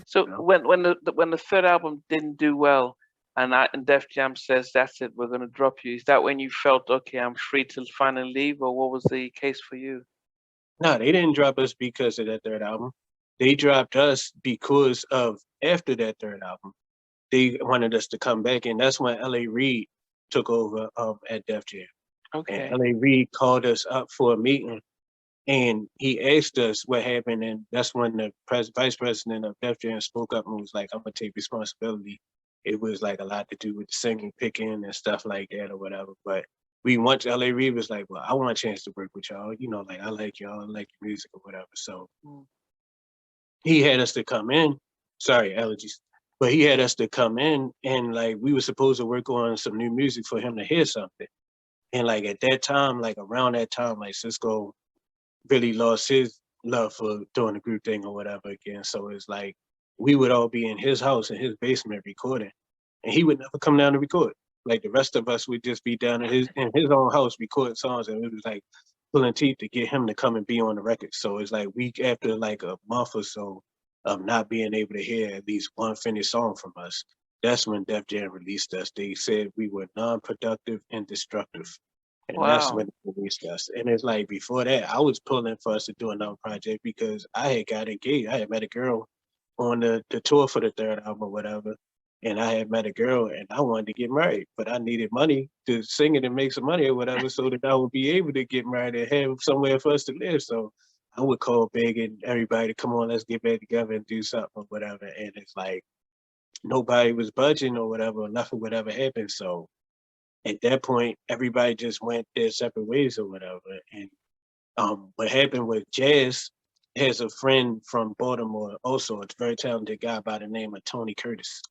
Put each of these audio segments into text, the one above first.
So when the third album didn't do well, and Def Jam says that's it, we're gonna drop you. Is that when you felt okay, I'm free to finally leave, or what was the case for you? No, they didn't drop us because of that third album. They dropped us because of after that third album. They wanted us to come back, and that's when L.A. Reid took over at Def Jam. And Okay. L.A. Reid called us up for a meeting, and he asked us what happened, and that's when the vice president of Def Jam spoke up and was like, "I'm gonna take responsibility." It was like a lot to do with the singing, picking, and stuff like that, or whatever. But we once L.A. Reid was like, "Well, I want a chance to work with y'all. You know, like I like y'all, I like your music or whatever." So Mm. he had us to come in. Sorry, allergies. But he had us to come in, and like we were supposed to work on some new music for him to hear something. And like at that time, like around that time, like Sisqó really lost his love for doing the group thing or whatever again. So it's like we would all be in his house in his basement recording, and he would never come down to record. Like the rest of us would just be down in his own house recording songs, and it was like pulling teeth to get him to come and be on the record. So it's like week after like a month or so of not being able to hear at least one finished song from us. That's when Def Jam released us. They said we were non-productive and destructive. And that's when Wow. they released us. And it's like before that, I was pulling for us to do another project because I had got engaged. I had met a girl on the tour for the third album or whatever. And I had met a girl and I wanted to get married, but I needed money to sing it and make some money or whatever so that I would be able to get married and have somewhere for us to live. So I would call begging everybody to come on, let's get back together and do something or whatever. And it's like nobody was budging or whatever, or nothing would ever happen. So at that point, everybody just went their separate ways or whatever. And what happened with Jazz has a friend from Baltimore, also a very talented guy by the name of Tony Curtis.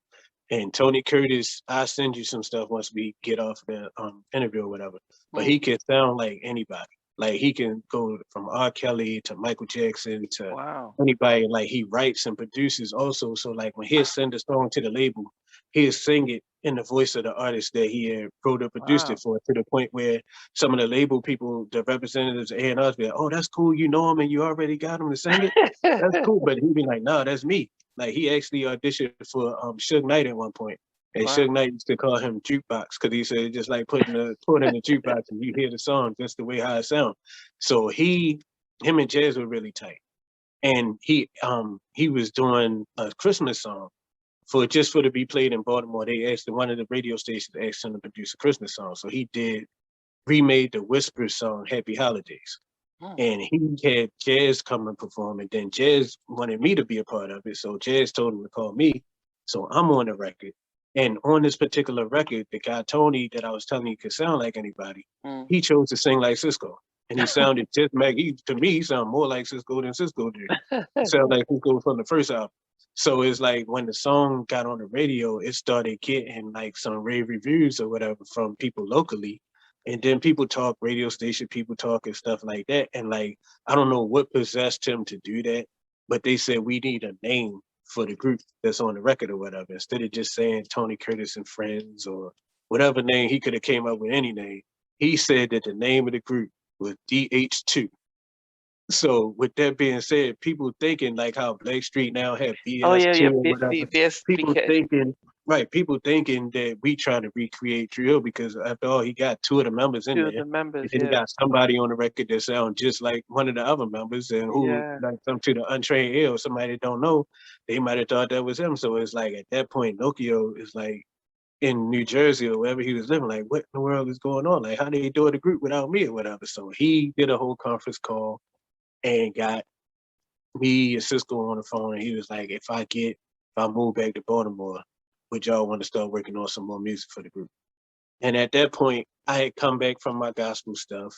And Tony Curtis, I'll send you some stuff once we get off the interview or whatever. But he Mm. can sound like anybody. Like he can go from R. Kelly to Michael Jackson to Wow. anybody. Like he writes and produces also. So like when he send a song to the label, he'll sing it in the voice of the artist that he had wrote or produced it Wow. for, to the point where some of the label people, the representatives, A&Rs be like, "Oh, that's cool. You know him and you already got him to sing it. That's cool." But he'd be like, "No, that's me." Like he actually auditioned for Suge Knight at one point, and Suge Wow. Knight used to call him Jukebox because he said it's just like putting a put in the jukebox and you hear the song just the way how it sounds. So him and Jazz were really tight, and he was doing a Christmas song for just for to be played in Baltimore. They asked one of the radio stations asked him to produce a Christmas song, so he remade the Whisper song "Happy Holidays." Mm. And he had Jazz come and perform, and then Jazz wanted me to be a part of it. So Jazz told him to call me. So I'm on the record. And on this particular record, the guy Tony that I was telling you could sound like anybody, Mm. he chose to sing like Sisqó. And he sounded just to me, he sounded more like Sisqó than Sisqó did. He sounded like Sisqó from the first album. So it's like when the song got on the radio, it started getting like some rave reviews or whatever from people locally. And then people talk, radio station people talk and stuff like that. And like, I don't know what possessed him to do that, but they said we need a name for the group that's on the record or whatever. Instead of just saying Tony Curtis and Friends or whatever name, he could have came up with any name. He said that the name of the group was DH2. So with that being said, people thinking like how Blackstreet now have Oh yeah, BS2 yeah. or whatever, BS people BK. thinking, right, people thinking that we trying to recreate Dru Hill because after all, he got two of the members in Two of there. the And members, then he yes. got somebody on the record that sound just like one of the other members and who, Yeah. like some to the untrained ear or somebody that don't know, they might have thought that was him. So it's like at that point, Nokio is like in New Jersey or wherever he was living, like what in the world is going on? Like how they do the group without me or whatever. So he did a whole conference call and got me and Sisqó on the phone, and he was like, if I move back to Baltimore, would y'all want to start working on some more music for the group? And at that point, I had come back from my gospel stuff.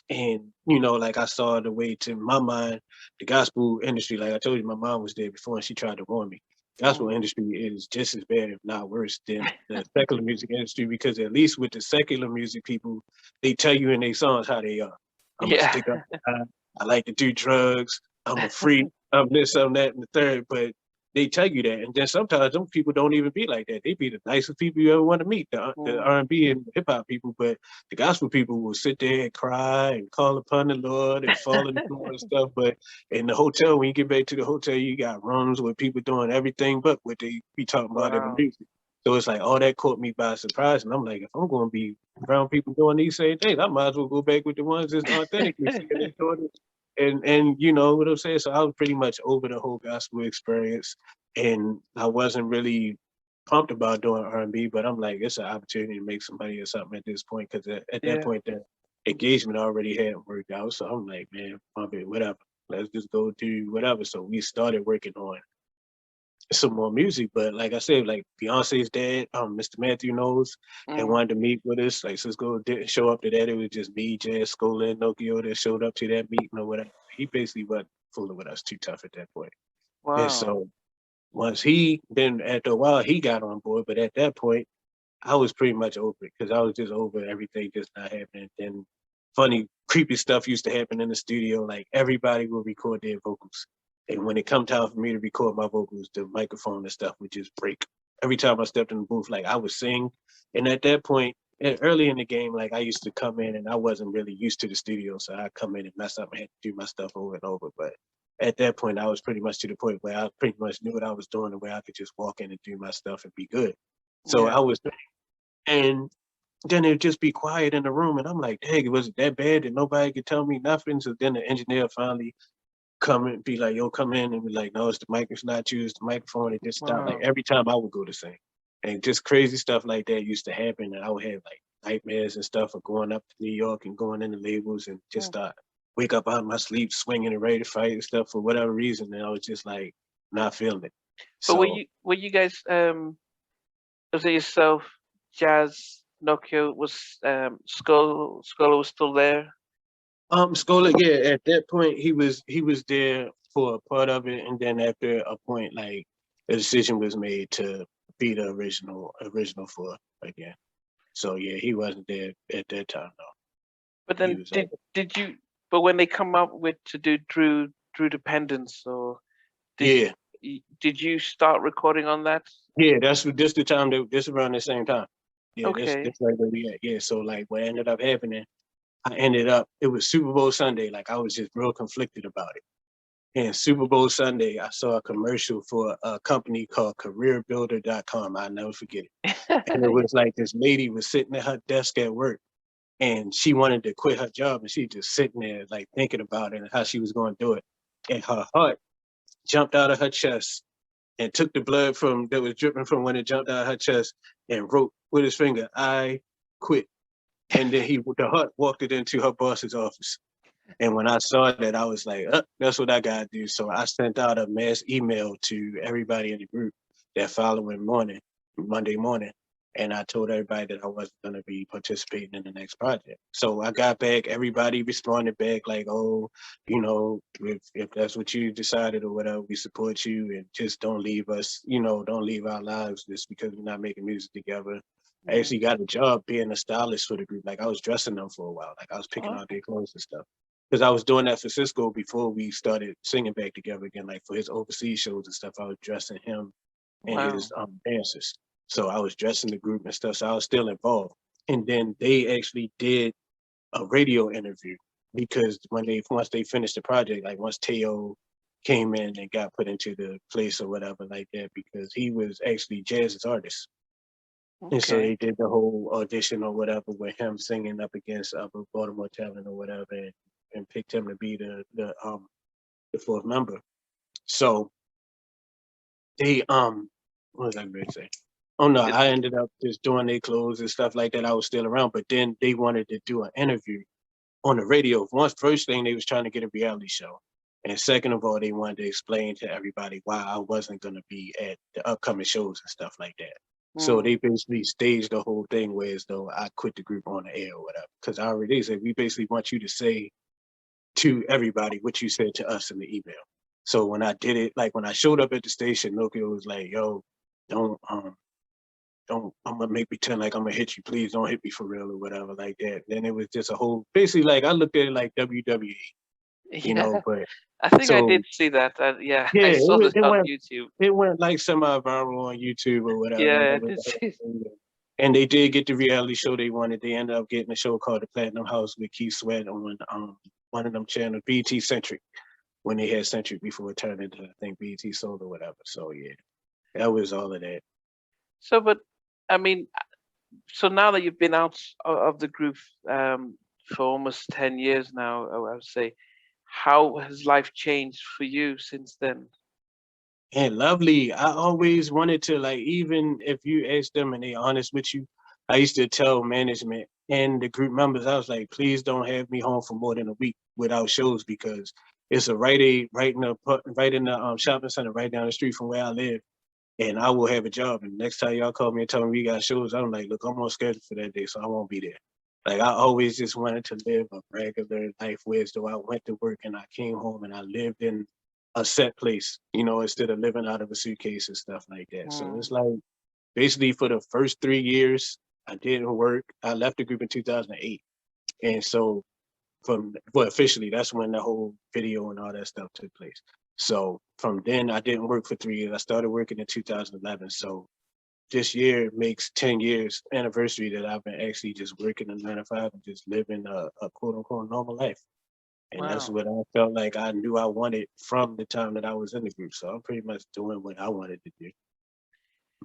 And, like I saw the way to my mind, the gospel industry, like I told you, my mom was there before and she tried to warn me. Gospel Mm. industry is just as bad, if not worse, than the secular music industry, because at least with the secular music people, they tell you in their songs how they are. I'm a Yeah. stick up guy. I like to do drugs. I'm a freak. this, that, and the third, but they tell you that. And then sometimes them people don't even be like that. They be the nicest people you ever want to meet, the R&B and hip hop people, but the gospel people will sit there and cry and call upon the Lord and fall in the floor and stuff. But in the hotel, when you get back to the hotel, you got rooms with people doing everything but what they be talking about in the music. So it's like all that caught me by surprise. And I'm like, if I'm going to be around people doing these same things, I might as well go back with the ones that's authentically singing and doing it. And you know what I'm saying? So I was pretty much over the whole gospel experience, and I wasn't really pumped about doing R&B, but I'm like, it's an opportunity to make some money or something at this point, because at that point, the engagement already hadn't worked out. So I'm like, man, pump it, whatever. Let's just go do whatever. So we started working on some more music, but like I said, like Beyonce's dad, Mr. Matthew knows, and wanted to meet with us. Like Sisqó didn't show up to that. It was just me, Jazz, Scola, and Nokio that showed up to that meeting or whatever. He basically wasn't fooling with us too tough at that point. And so once then after a while he got on board, but at that point I was pretty much over it, because I was just over everything just not happening. Then funny, creepy stuff used to happen in the studio. Like everybody would record their vocals. And when it come time for me to record my vocals, the microphone and stuff would just break. Every time I stepped in the booth, like I would sing. And at that point, early in the game, like I used to come in and I wasn't really used to the studio. So I come in and mess up and had to do my stuff over and over. But at that point, I was pretty much to the point where I pretty much knew what I was doing and where I could just walk in and do my stuff and be good. So I was, and then it'd just be quiet in the room. And I'm like, dang, was it that bad that nobody could tell me nothing? So then the engineer finally come and be like, yo, come in, and be like, no, it's the mic, it's not you, it's the microphone. It just stopped. Like every time I would go to sing, and just crazy stuff like that used to happen. And I would have like nightmares and stuff of going up to New York and going into labels and just start wake up out of my sleep swinging and ready to fight and stuff for whatever reason. And I was just like not feeling it. But were you guys was it yourself, Jazz, Nokio, was Scola was still there? Scola, yeah, at that point he was there for a part of it, and then after a point, like the decision was made to be the original for again. So yeah, he wasn't there at that time though. But then did you? But when they come up with to do Dru Dependence, or did you start recording on that? Yeah, this the time this around the same time. Yeah, this right where we at. Yeah, so like what ended up happening, it was Super Bowl Sunday. Like I was just real conflicted about it. And Super Bowl Sunday, I saw a commercial for a company called careerbuilder.com. I'll never forget it. And it was like this lady was sitting at her desk at work, and she wanted to quit her job, and she just sitting there like thinking about it and how she was going to do it. And her heart jumped out of her chest and took the blood that was dripping from when it jumped out of her chest and wrote with his finger, "I quit." And then the heart walked it into her boss's office. And when I saw that, I was like, that's what I gotta do. So I sent out a mass email to everybody in the group that following morning, Monday morning. And I told everybody that I wasn't gonna be participating in the next project. So I got back, everybody responded back like, oh, you know, if that's what you decided or whatever, we support you, and just don't leave us, don't leave our lives just because we're not making music together. I actually got a job being a stylist for the group. Like I was dressing them for a while. Like I was picking out their clothes and stuff. Because I was doing that for Sisqó before we started singing back together again. Like for his overseas shows and stuff, I was dressing him and his dancers. So I was dressing the group and stuff. So I was still involved. And then they actually did a radio interview, because once they finished the project, like once Teo came in and got put into the place or whatever like that, because he was actually Jazz's artist. And so they did the whole audition or whatever with him singing up against other Baltimore talent or whatever, and picked him to be the fourth member. So they what was I going to say? Oh no, I ended up just doing their clothes and stuff like that. I was still around, but then they wanted to do an interview on the radio. First thing, they was trying to get a reality show. And second of all, they wanted to explain to everybody why I wasn't going to be at the upcoming shows and stuff like that. So they basically staged the whole thing where as though I quit the group on the air or whatever. Because I already said, we basically want you to say to everybody what you said to us in the email. So when I did it, like when I showed up at the station, Nokio was like, yo, don't, I'm gonna make pretend like I'm gonna hit you. Please don't hit me for real or whatever like that. Then it was just a whole, basically like I looked at it like WWE. you know, Yeah, but I think I so did see that. Yeah, yeah, I saw this it on went YouTube. like semi-viral on YouTube or whatever. And Yeah, that I was did the whole see. thing. And they did get the reality show they wanted. They ended up getting a show called The Platinum House with Keith Sweat on one of them channels, BT Centric, when they had Centric before it turned into, I think, BT Soul or whatever. So yeah, that was all of that. So, but I mean, so now that you've been out of the group for almost 10 years now, I would say, how has life changed for you since then? And lovely. I always wanted to, like, even if you ask them and they honest with you, I used to tell management and the group members, I was like, please don't have me home for more than a week without shows, because it's a Rite Aid right in the shopping center right down the street from where I live, and I will have a job. And next time y'all call me and tell me we got shows, I'm like, look, I'm on schedule for that day, so I won't be there. Like, I always just wanted to live a regular life where as though I went to work and I came home and I lived in a set place, you know, instead of living out of a suitcase and stuff like that. So it's Mm, like basically for the first 3 years, I didn't work. I left the group in 2008. And so well, officially, that's when the whole video and all that stuff took place. So from then, I didn't work for 3 years. I started working in 2011. So this year makes 10 years anniversary that I've been actually just working a 9 to 5 and just living a quote unquote normal life. And that's wow. what I felt like I knew I wanted from the time that I was in the group. So I'm pretty much doing what I wanted to do.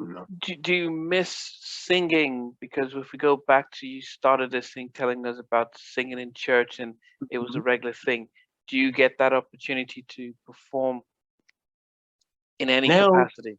You know? Do you miss singing? Because if we go back to you started this thing telling us about singing in church and it was a Mhm. regular thing. Do you get that opportunity to perform in any Now, capacity?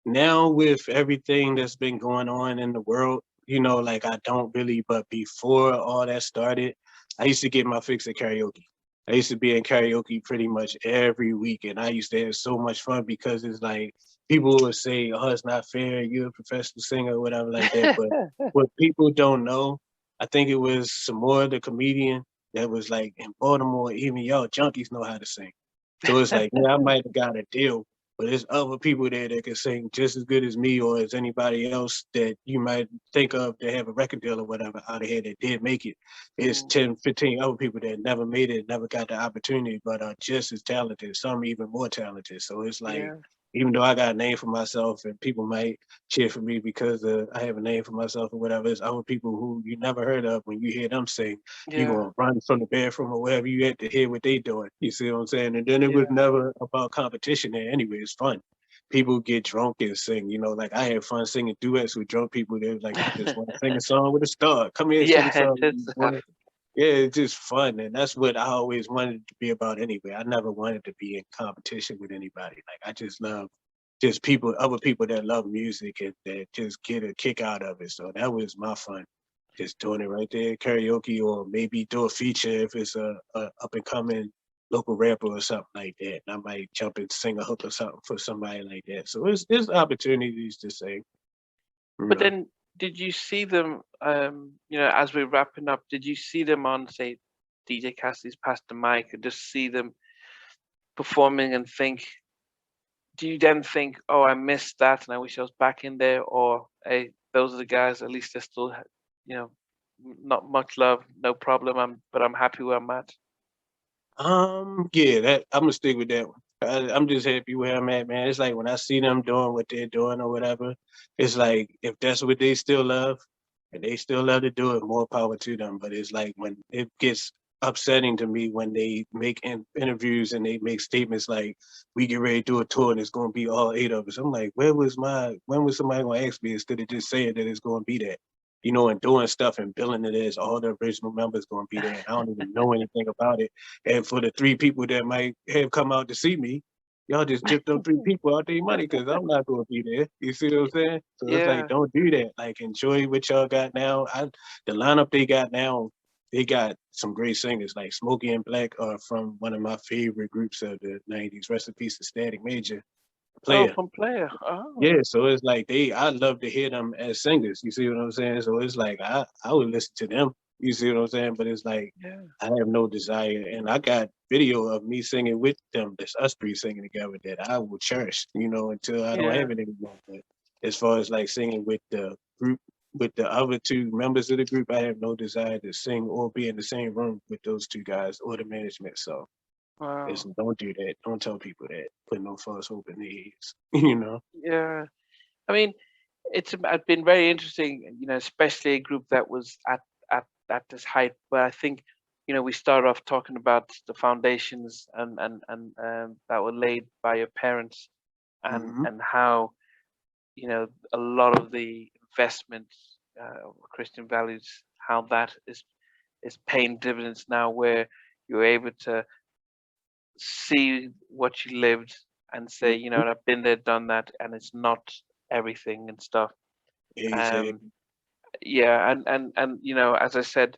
now with everything that's been going on in the world, you know, like I don't really, but before all that started, I used to get my fix at karaoke. I used to be in karaoke pretty much every week, and I used to have so much fun because it's like people would say, "Oh, it's not fair. You're a professional singer," or whatever like that. But what people don't know, I think it was Samora, the comedian, that was like in Baltimore. Even y'all junkies know how to sing, so it's like, yeah, I might have got a deal, but there's other people there that can sing just as good as me or as anybody else that you might think of to have a record deal or whatever out of here that did make it. It's Mm, 10, 15 other people that never made it, never got the opportunity, but are just as talented, some even more talented. So it's like, yeah, even though I got a name for myself and people might cheer for me because I have a name for myself or whatever, it's other people who you never heard of. When you hear them sing, you're yeah, going to run from the bathroom or wherever you at to hear what they doing. You see what I'm saying? And then it was yeah, never about competition there anyway. It's fun. People get drunk and sing, you know, like I had fun singing duets with drunk people. They was like, I just want to sing a song with a star. Come here and sing a yeah. song with It's me, boy. Yeah, it's just fun. And that's what I always wanted it to be about anyway. I never wanted to be in competition with anybody. Like I just love just people, other people that love music and that just get a kick out of it. So that was my fun. Just doing it right there, karaoke, or maybe do a feature if it's a up and coming local rapper or something like that. And I might jump and sing a hook or something for somebody like that. So it's opportunities to sing, you But know. then, did you see them? As we're wrapping up, did you see them on, say, DJ Cassidy's Pass the Mic, and just see them performing and think? Do you then think, "Oh, I missed that, and I wish I was back in there," or "Hey, those are the guys. At least they're still, not much love, no problem. But I'm happy where I'm at." Yeah, that I'm gonna stick with that one. I'm just happy where I'm at, man. It's like when I see them doing what they're doing or whatever, it's like if that's what they still love and they still love to do it, more power to them. But it's like when it gets upsetting to me when they make interviews and they make statements like, "We get ready to do a tour and it's gonna be all 8 of us." I'm like, when was somebody gonna ask me instead of just saying that it's gonna be that? You know, and doing stuff and billing it as all the original members gonna be there. And I don't even know anything about it. And for the 3 people that might have come out to see me, y'all just gypped them 3 people out their money because I'm not gonna be there. You see what I'm saying? So it's like, Yeah. don't do that. Like, enjoy what y'all got now. The lineup they got now, they got some great singers like Smokey and Black are from one of my favorite groups of the '90s. Rest in peace to Static Major, Oh, Player. from Player. Oh, Yeah, so it's like I love to hear them as singers. You see what I'm saying? So it's like I would listen to them. You see what I'm saying? But it's like yeah, I have no desire, and I got video of me singing with them. That's us 3 singing together that I will cherish. You know, until I don't yeah. have it anymore. But as far as like singing with the group, with the other 2 members of the group, I have no desire to sing or be in the same room with those 2 guys or the management. So Wow. Don't do that. Don't tell people that. Put no false hope in their ears. You know. Yeah. I mean, it's been very interesting, especially a group that was at this height. But I think, we started off talking about the foundations and that were laid by your parents, and Hmm. and how a lot of the investment of Christian values, how that is paying dividends now, where you're able to see what you lived and say, Hmm. I've been there, done that, and it's not everything and stuff. Um, Exactly. yeah, and as I said,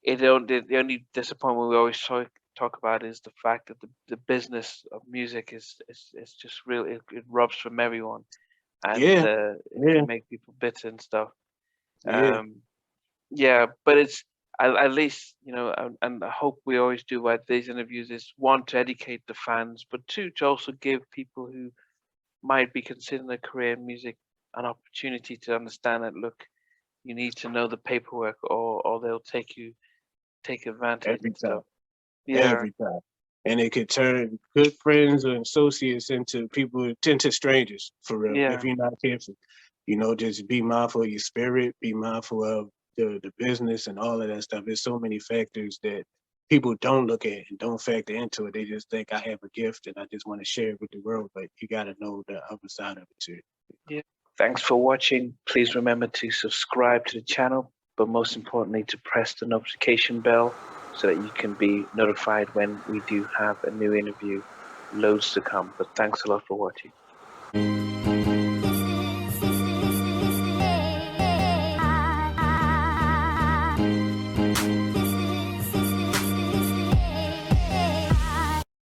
the only disappointment we always talk about is the fact that the business of music is just real. It robs from everyone, and Yeah. it Yeah. can make people bitter and stuff. Yeah. Um, yeah, but it's at least and I hope we always do at these interviews is one to educate the fans, but two to also give people who might be considering a career in music an opportunity to understand that look, you need to know the paperwork, or they'll take advantage Every and stuff. time. Yeah, Every time. And it could turn good friends or associates into people, into strangers, for real, if yeah, you're not careful. Just be mindful of your spirit, be mindful of the business and all of that stuff. There's so many factors that people don't look at and don't factor into it. They just think I have a gift and I just want to share it with the world, but you got to know the other side of it too. yeah. Thanks for watching. Please remember to subscribe to the channel, but most importantly, to press the notification bell so that you can be notified when we do have a new interview. Loads to come, but thanks a lot for watching.